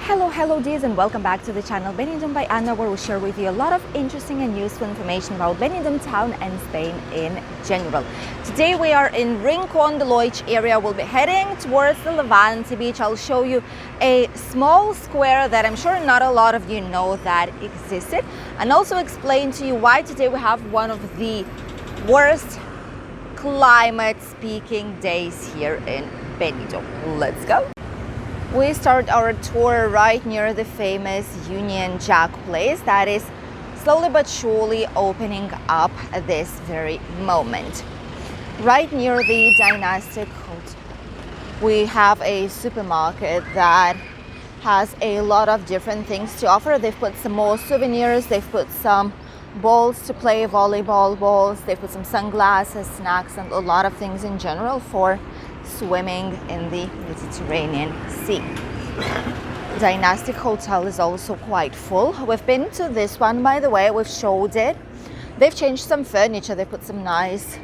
Hello dears, and welcome back to the channel Benidorm by Ana, where we share with you a lot of interesting and useful information about Benidorm town and Spain in general. Today we are in Rincon de Loix area. We'll be heading towards the Levante Beach. I'll show you a small square that I'm sure not a lot of you know that existed, and also explain to you why today we have one of the worst climate speaking days here in Benidorm. Let's go. We start our tour right near the famous Union Jack place that is slowly but surely opening up at this very moment. Right near the Dynastic Hotel, we have a supermarket that has a lot of different things to offer. They've put some more souvenirs, they've put some balls to play, volleyball balls, they've put some sunglasses, snacks, and a lot of things in general for swimming in the Mediterranean Sea. Dynastic Hotel is also quite full. We've been to this one, by the way, we've showed it. They've changed some furniture, they put some nice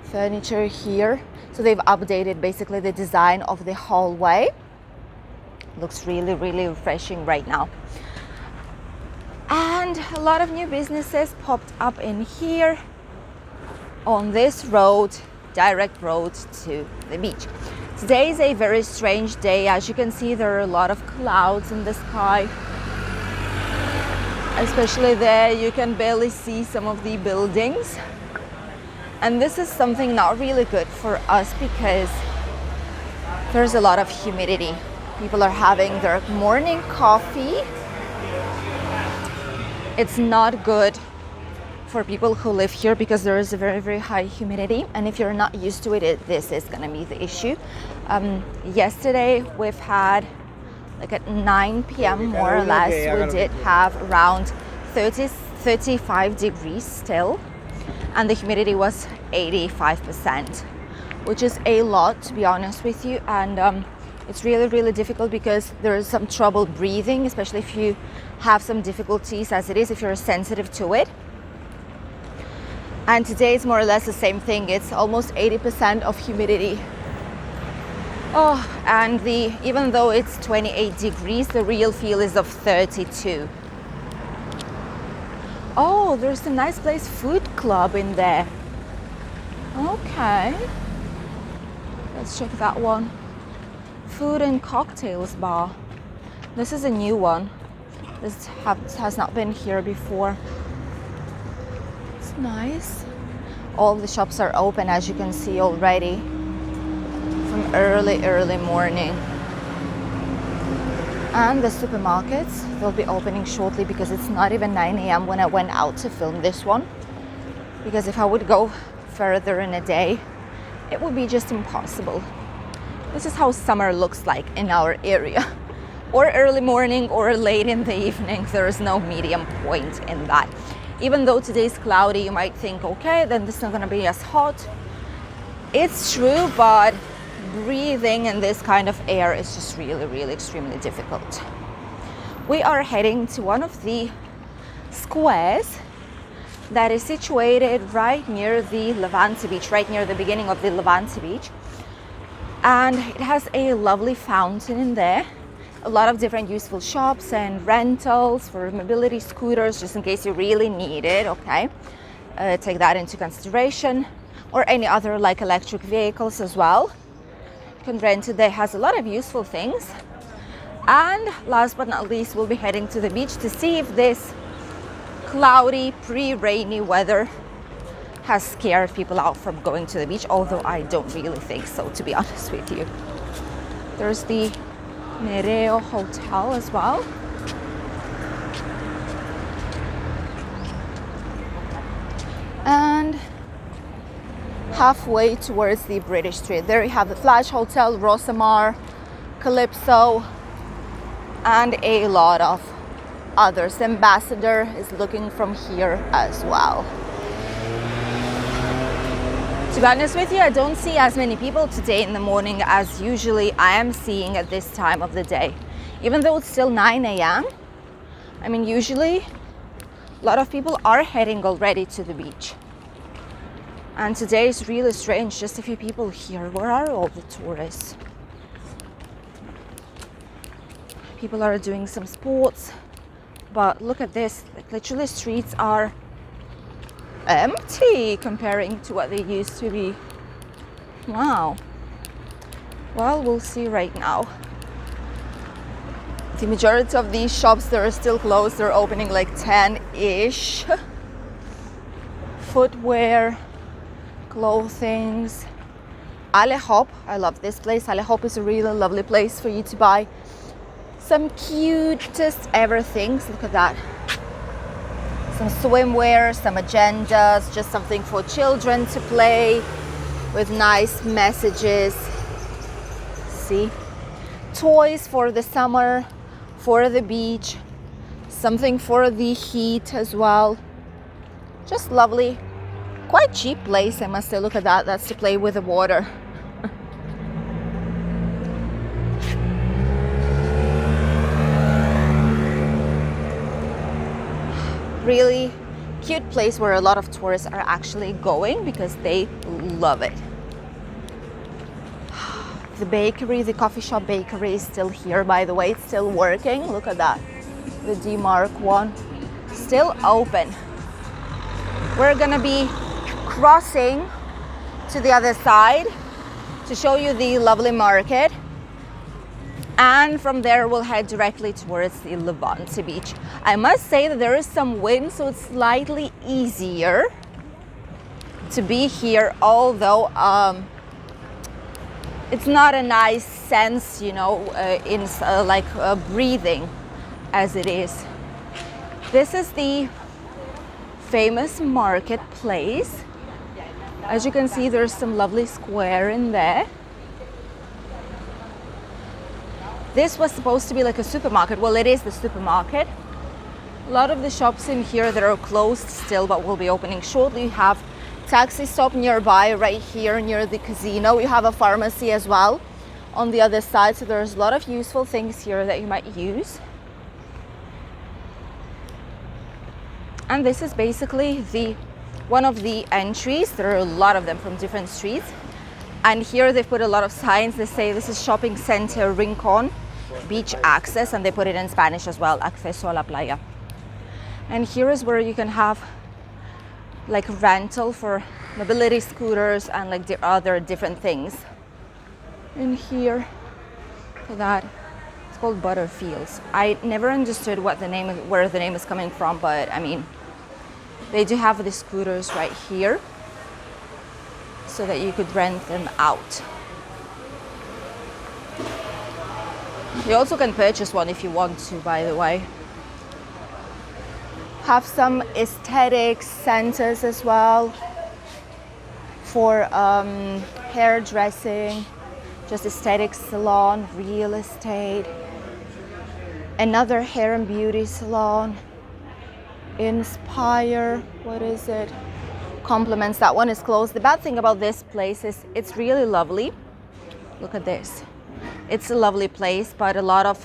furniture here. So they've updated basically the design of the hallway. Looks really refreshing right now. And a lot of new businesses popped up in here on this road, direct road to the beach. Today is a very strange day. As you can see, there are a lot of clouds in the sky, especially there. You can barely see some of the buildings, and this is something not really good for us because there's a lot of humidity. People are having their morning coffee. It's not good for people who live here because there is a very high humidity, and if you're not used to it, this is going to be the issue. Yesterday we've had, like at 9 p.m. more or less, we did have around 35 degrees still, and the humidity was 85%, which is a lot, to be honest with you. And it's really difficult because there is some trouble breathing, especially if you have some difficulties as it is, if you're sensitive to it. And today it's more or less the same thing. It's almost 80% of humidity. Oh, and even though it's 28 degrees, the real feel is of 32. Oh, there's a nice place, food club in there. Okay. Let's check that one. Food and cocktails bar. This is a new one. This has not been here before. Nice. All the shops are open, as you can see already, from early morning. And the supermarkets, they'll be opening shortly because it's not even 9 a.m. when I went out to film this one, because if I would go further in a day, it would be just impossible. This is how summer looks like in our area, or early morning or late in the evening. There is no medium point in that. Even though today's cloudy, you might think, okay, then this is not going to be as hot. It's true, but breathing in this kind of air is just really extremely difficult. We are heading to one of the squares that is situated right near the Levante Beach, right near the beginning of the Levante Beach. And it has a lovely fountain in there. A lot of different useful shops and rentals for mobility scooters, just in case you really need it, okay? Take that into consideration. Or any other like electric vehicles as well. You can rent it. There has a lot of useful things. And last but not least, we'll be heading to the beach to see if this cloudy, pre-rainy weather has scared people out from going to the beach, although I don't really think so, to be honest with you. There's the Nereo Hotel as well. And halfway towards the British Street, there you have the Flash Hotel, Rosamar, Calypso, and a lot of others. The Ambassador is looking from here as well. To be honest with you, I don't see as many people today in the morning as usually I am seeing at this time of the day. Even though it's still 9 a.m. I mean, usually a lot of people are heading already to the beach. And today is really strange, just a few people here. Where are all the tourists? people are doing some sports. But look at this, like literally streets are empty comparing to what they used to be. Wow. Well, we'll see right now. The majority of these shops, they're still closed. They're opening like 10-ish. Footwear, clothings. Alehop, I love this place. Alehop is a really lovely place for you to buy some cutest everythings. Look at that. Some swimwear, some agendas, just something for children to play with nice messages. See? Toys for the summer, for the beach, something for the heat as well. Just lovely. Quite cheap place, I must say. Look at that. That's to play with the water. Really cute place where a lot of tourists are actually going because they love it. The bakery, the coffee shop bakery is still here, by the way. It's still working. Look at that. The D-Mark one. Still open. We're gonna be crossing to the other side to show you the lovely market. And from there, we'll head directly towards the Levante Beach. I must say that there is some wind, so it's slightly easier to be here, although it's not a nice sense, you know, in breathing as it is. This is the famous marketplace. As you can see, there's some lovely square in there. This was supposed to be like a supermarket. Well, it is the supermarket. A lot of the shops in here that are closed still, but will be opening shortly. You have taxi stop nearby, right here near the casino. You have a pharmacy as well on the other side. So there's a lot of useful things here that you might use. And this is basically one of the entries. There are a lot of them from different streets. And here they've put a lot of signs. They say this is shopping center Rincon Beach access, and they put it in Spanish as well, acceso a la playa. And here is where you can have like rental for mobility scooters and like the other different things. In here, for that, it's called Butterfields. I never understood what the name, where the name is coming from, but I mean, they do have the scooters right here so that you could rent them out. You also can purchase one if you want to, by the way. Have some aesthetics centers as well for hairdressing, just aesthetic salon, real estate. Another hair and beauty salon. Inspire, what is it? Compliments, that one is closed. The bad thing about this place is it's really lovely. Look at this. It's a lovely place, but a lot of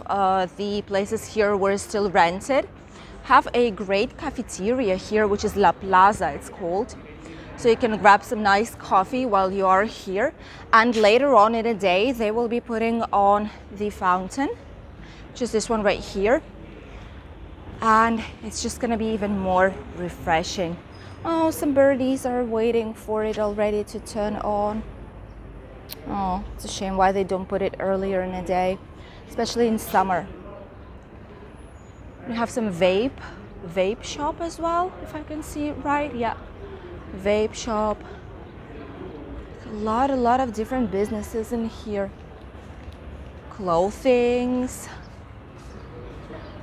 the places here were still rented. Have a great cafeteria here, which is La Plaza, it's called. So you can grab some nice coffee while you are here. And later on in the day, they will be putting on the fountain, which is this one right here. And it's just gonna be even more refreshing. Oh, some birdies are waiting for it already to turn on. Oh, it's a shame why they don't put it earlier in the day, especially in summer. We have some vape shop as well, if I can see it right. Yeah, vape shop. A lot of different businesses in here. Clothings.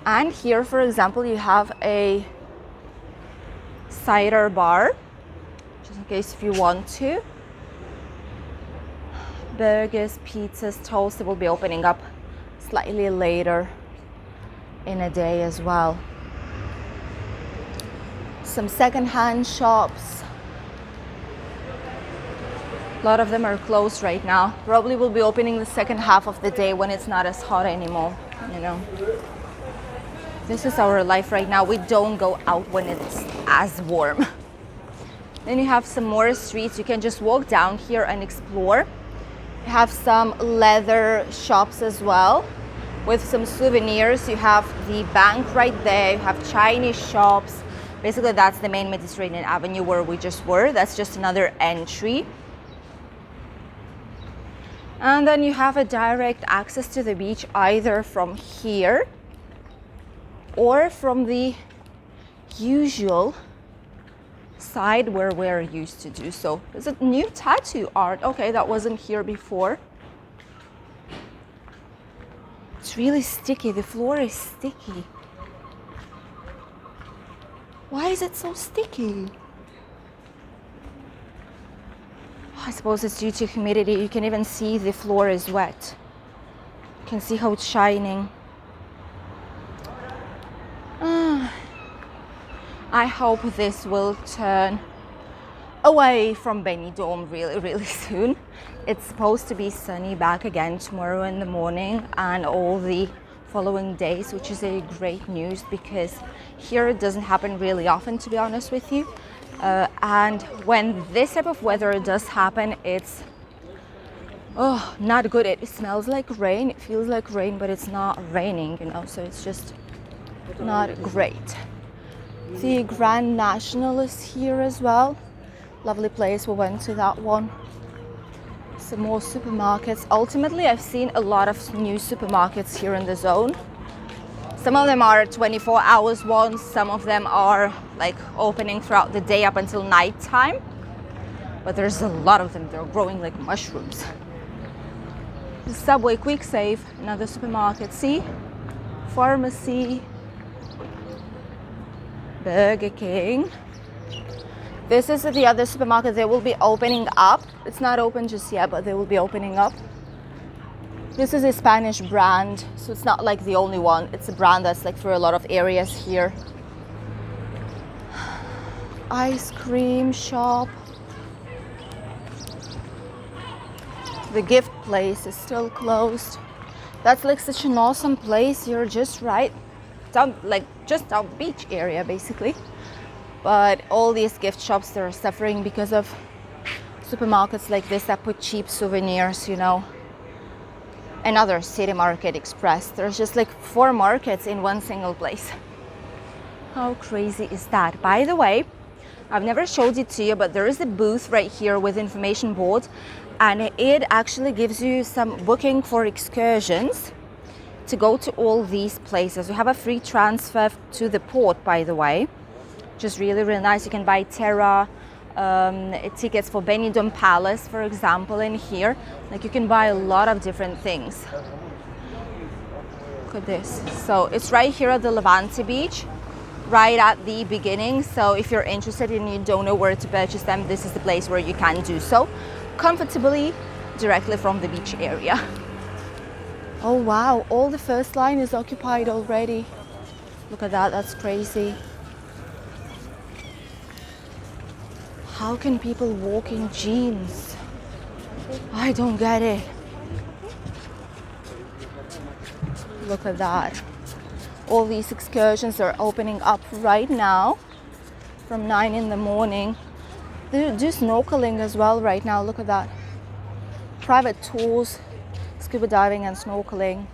And here, for example, you have a cider bar, just in case if you want to. Burgers, pizzas, toast, they will be opening up slightly later in a day as well. Some second-hand shops. A lot of them are closed right now. Probably will be opening the second half of the day when it's not as hot anymore, you know. This is our life right now. We don't go out when it's as warm. Then you have some more streets. You can just walk down here and explore. You have some leather shops as well. with some souvenirs. You have the bank right there, you have Chinese shops. Basically, that's the main Mediterranean Avenue where we just were. That's just another entry. And then you have a direct access to the beach either from here or from the usual side where we're used to do so. There's a new tattoo art. Okay, that wasn't here before. It's really sticky. The floor is sticky. Why is it so sticky? I suppose it's due to humidity. You can even see the floor is wet. You can see how it's shining. I hope this will turn away from Benidorm really soon. It's supposed to be sunny back again tomorrow in the morning and all the following days, which is a great news because here it doesn't happen really often, to be honest with you. And when this type of weather does happen, it's not good. It smells like rain, it feels like rain, but it's not raining, you know, so it's just not great. The Grand National is here as well. Lovely place, we went to that one. Some more supermarkets. Ultimately, I've seen a lot of new supermarkets here in the zone. Some of them are 24 hours ones, some of them are like opening throughout the day up until night time. But there's a lot of them, they're growing like mushrooms. The Subway Quick Save, another supermarket. See? Pharmacy. Burger King. This is the other supermarket. They will be opening up. It's not open just yet, but they will be opening up. This is a Spanish brand, so it's not like the only one. It's a brand that's like for a lot of areas here. Ice cream shop. The gift place is still closed. That's like such an awesome place. You're just right down, like just down the beach area, basically. But all these gift shops, they're suffering because of supermarkets like this that put cheap souvenirs, you know. Another City Market Express. There's just like 4 markets in one single place. How crazy is that? By the way, I've never showed it to you, but there is a booth right here with information board, and it actually gives you some booking for excursions to go to all these places. We have a free transfer to the port, by the way, which is really nice. You can buy Terra tickets for Benidorm Palace, for example, in here. Like you can buy a lot of different things. Look at this. So it's right here at the Levante Beach, right at the beginning. So if you're interested and you don't know where to purchase them, this is the place where you can do so comfortably, directly from the beach area. Oh wow, all the first line is occupied already. Look at that, that's crazy. How can people walk in jeans? I don't get it. Look at that. All these excursions are opening up right now from 9 in the morning. They do snorkeling as well right now. Look at that. Private tours, scuba diving and snorkeling.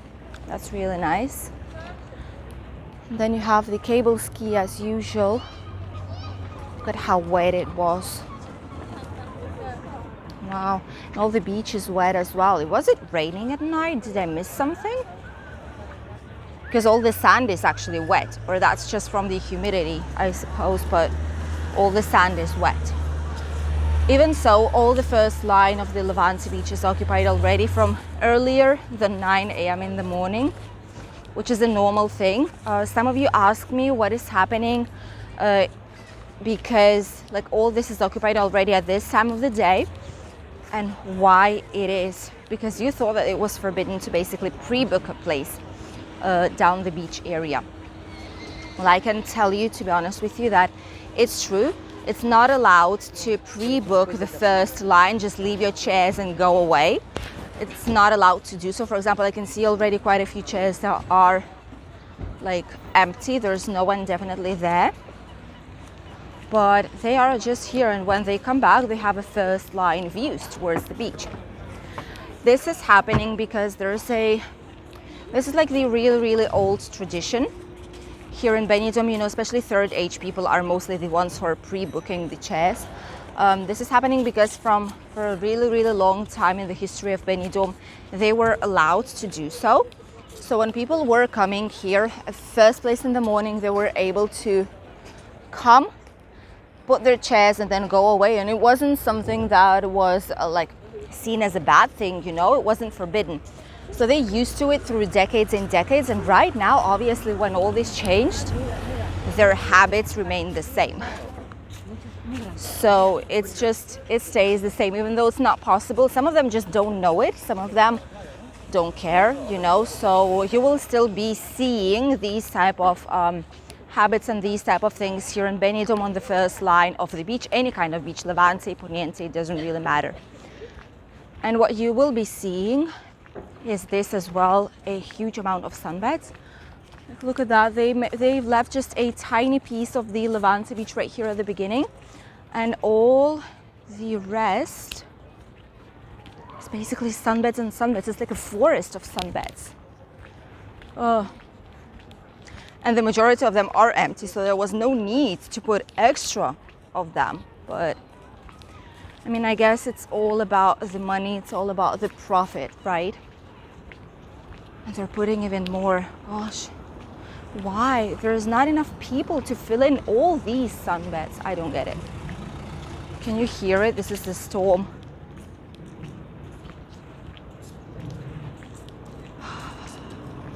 That's really nice. And then you have the cable ski as usual. Look at how wet it was. Wow. And all the beach is wet as well. Was it raining at night? Did I miss something? Because all the sand is actually wet, or that's just from the humidity, I suppose, but all the sand is wet. Even so, all the first line of the Levante Beach is occupied already from earlier than 9 a.m. in the morning, which is a normal thing. Some of you ask me what is happening because like all this is occupied already at this time of the day, and why it is. Because you thought that it was forbidden to basically pre-book a place down the beach area. Well, I can tell you, to be honest with you, that it's true. It's not allowed to pre-book the first line, just leave your chairs and go away. It's not allowed to do so. For example, I can see already quite a few chairs that are like empty. There's no one definitely there. But they are just here, and when they come back, they have a first line views towards the beach. This is happening because there's a This is like the really old tradition here in Benidorm, you know, especially third age people are mostly the ones who are pre-booking the chairs. This is happening because for a really long time in the history of Benidorm, they were allowed to do so. So when people were coming here at first place in the morning, they were able to come, put their chairs and then go away. And it wasn't something that was like seen as a bad thing, you know, it wasn't forbidden. So they used to it through decades and decades. And right now, obviously, when all this changed, their habits remain the same. So it stays the same, even though it's not possible. Some of them just don't know it. Some of them don't care, you know. So you will still be seeing these type of habits and these type of things here in Benidorm on the first line of the beach, any kind of beach, Levante, Poniente, it doesn't really matter. And what you will be seeing is this as well, a huge amount of sunbeds. Look at that, they've left just a tiny piece of the Levante beach right here at the beginning, and all the rest is basically sunbeds and sunbeds. It's like a forest of sunbeds. And the majority of them are empty, so there was no need to put extra of them. But I mean, I guess it's all about the money, it's all about the profit, right? And they're putting even more. Gosh, why? There's not enough people to fill in all these sunbeds. I don't get it. Can you hear it? This is the storm.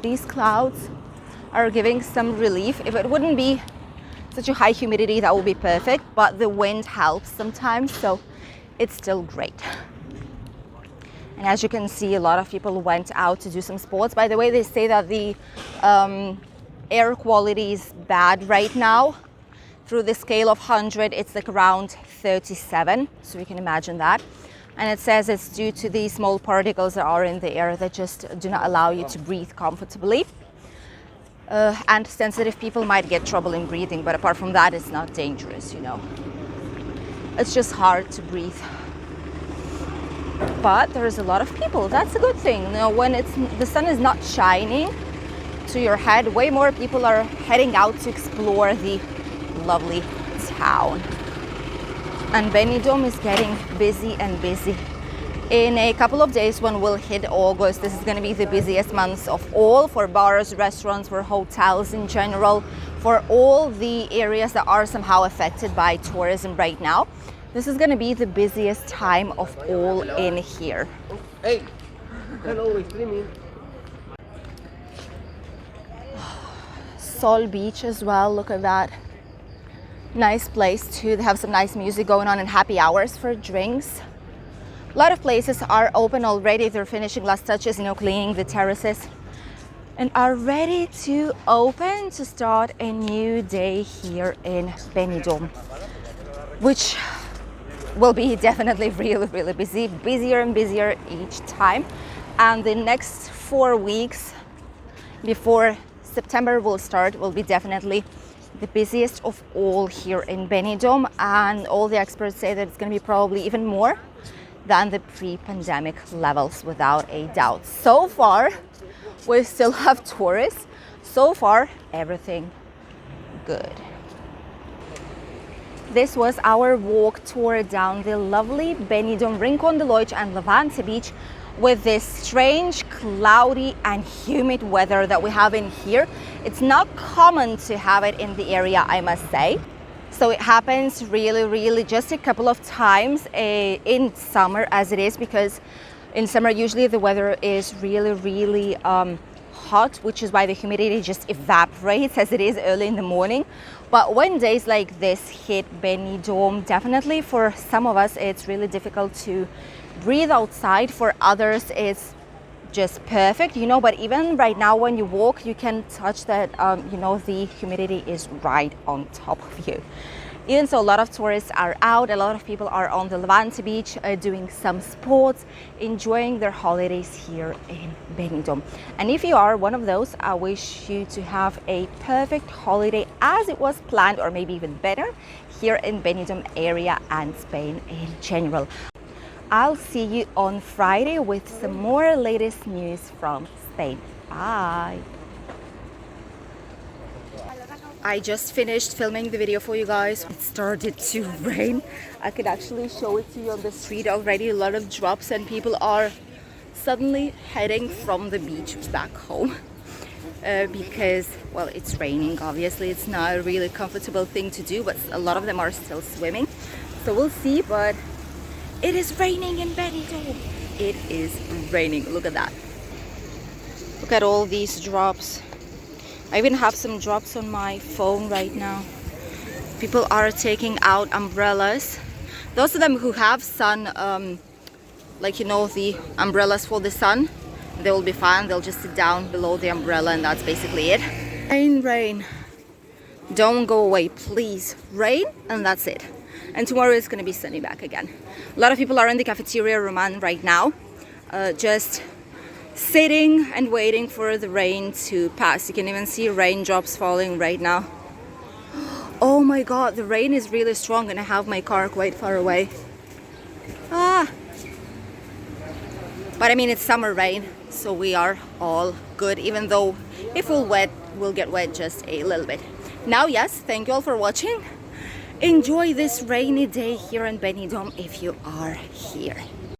These clouds are giving some relief. If it wouldn't be such a high humidity, that would be perfect, but the wind helps sometimes, so it's still great. And as you can see, a lot of people went out to do some sports. By the way, they say that the air quality is bad right now. Through the scale of 100, it's like around 37, so you can imagine that. And it says it's due to the small particles that are in the air that just do not allow you to breathe comfortably. And sensitive people might get trouble in breathing, but apart from that, it's not dangerous, you know. It's just hard to breathe. But there's a lot of people. That's a good thing. You know, when the sun is not shining to your head, way more people are heading out to explore the lovely town. And Benidorm is getting busy and busy. In a couple of days, when we'll hit August, this is going to be the busiest months of all for bars, restaurants, for hotels in general, for all the areas that are somehow affected by tourism right now. This is going to be the busiest time of all in here. Hey, hello, we're streaming. Sol Beach as well, look at that. Nice place too. They have some nice music going on and happy hours for drinks. A lot of places are open already. They're finishing last touches, you know, cleaning the terraces, and are ready to open to start a new day here in Benidorm, which will be definitely really busy, busier and busier each time. And the next 4 weeks before September will start will be definitely the busiest of all here in Benidorm, and all the experts say that it's going to be probably even more than the pre-pandemic levels, without a doubt. So far, we still have tourists. So far, everything good. This was our walk tour down the lovely Benidorm Rincon de Loix and Levante Beach with this strange, cloudy and humid weather that we have in here. It's not common to have it in the area, I must say. So it happens really just a couple of times in summer as it is, because in summer usually the weather is really hot, which is why the humidity just evaporates as it is early in the morning. But when days like this hit Benidorm, definitely for some of us it's really difficult to breathe outside. For others it's just perfect, you know. But even right now when you walk, you can touch that, you know, the humidity is right on top of you. Even so, a lot of tourists are out, a lot of people are on the Levante Beach doing some sports, enjoying their holidays here in Benidorm. And if you are one of those, I wish you to have a perfect holiday as it was planned, or maybe even better, here in Benidorm area and Spain in general. I'll see you on Friday with some more latest news from Spain. Bye. I just finished filming the video for you guys. It started to rain. I could actually show it to you on the street already. A lot of drops and people are suddenly heading from the beach back home because, well, it's raining. Obviously, it's not a really comfortable thing to do, but a lot of them are still swimming. So we'll see, but it is raining in Benidorm. It is raining. Look at that. Look at all these drops. I even have some drops on my phone right now. People are taking out umbrellas. Those of them who have sun, like, you know, the umbrellas for the sun, they will be fine. They'll just sit down below the umbrella and that's basically it. Rain, rain. Don't go away, please. Rain and that's it. And tomorrow it's going to be sunny back again. A lot of people are in the cafeteria Roman right now. Just sitting and waiting for the rain to pass. You can even see raindrops falling right now. Oh my god, the rain is really strong and I have my car quite far away. But I mean, it's summer rain, so we are all good, even though if we'll get wet just a little bit. Now, yes, thank you all for watching. Enjoy this rainy day here in Benidorm if you are here.